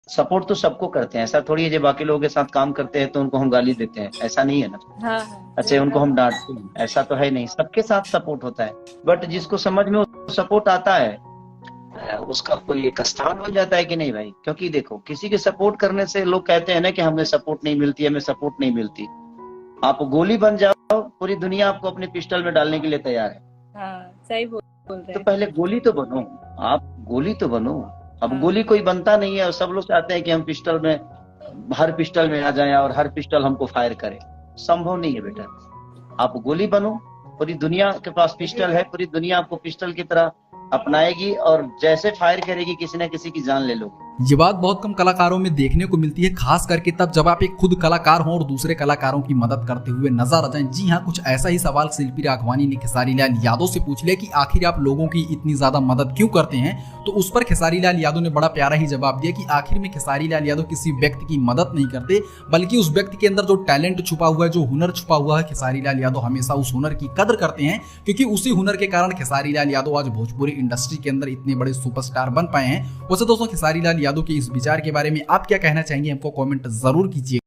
Support तो सबको करते हैं, ऐसा थोड़ी है जो बाकी लोगों के साथ काम करते हैं तो उनको हम गाली देते हैं, ऐसा नहीं है ना। हाँ हाँ, अच्छा, सही उनको कहा। हम डांटते हैं, ऐसा तो है नहीं, सबके साथ सपोर्ट होता है। बट जिसको समझ में सपोर्ट आता है उसका कोई एक स्थान बन जाता है कि नहीं भाई। क्योंकि देखो, किसी के सपोर्ट करने से लोग कहते हैं ना कि हमें सपोर्ट नहीं मिलती, हमें सपोर्ट नहीं मिलती। आप गोली बन जाओ, पूरी दुनिया आपको अपने पिस्टल में डालने के लिए तैयार है। हाँ, सही बोल रहे तो हैं। पहले गोली तो बनो, आप गोली तो बनो। अब हाँ गोली कोई बनता नहीं है, और सब लोग चाहते हैं कि हम पिस्टल में, हर पिस्टल में आ जाएं और हर पिस्टल हमको फायर करे। संभव नहीं है बेटा। आप गोली बनो, पूरी दुनिया के पास पिस्टल है, पूरी दुनिया आपको पिस्टल की तरह अपनाएगी, और जैसे फायर करेगी किसी न किसी की जान ले लोगे। ये बात बहुत कम कलाकारों में देखने को मिलती है, खास करके तब जब आप एक खुद कलाकार हों और दूसरे कलाकारों की मदद करते हुए नजर आ जाएं। जी हाँ, कुछ ऐसा ही सवाल शिल्पी राघवानी ने खेसारी लाल यादव से पूछ लिया कि आखिर आप लोगों की इतनी ज्यादा मदद क्यों करते हैं। तो उस पर खेसारी लाल यादव ने बड़ा प्यारा ही जवाब दिया कि आखिर में खेसारी लाल यादव किसी व्यक्ति की मदद नहीं करते, बल्कि उस व्यक्ति के अंदर जो टैलेंट छुपा हुआ है, जो हुनर छुपा हुआ है, खेसारी लाल यादव हमेशा उस हुनर की कदर करते हैं। क्योंकि उसी हुनर के कारण खेसारी लाल यादव आज भोजपुरी इंडस्ट्री के अंदर इतने बड़े सुपरस्टार बन पाए हैं। वैसे दोस्तों, खेसारी लाल यादव के इस विचार के बारे में आप क्या कहना चाहेंगे, हमको कमेंट जरूर कीजिए।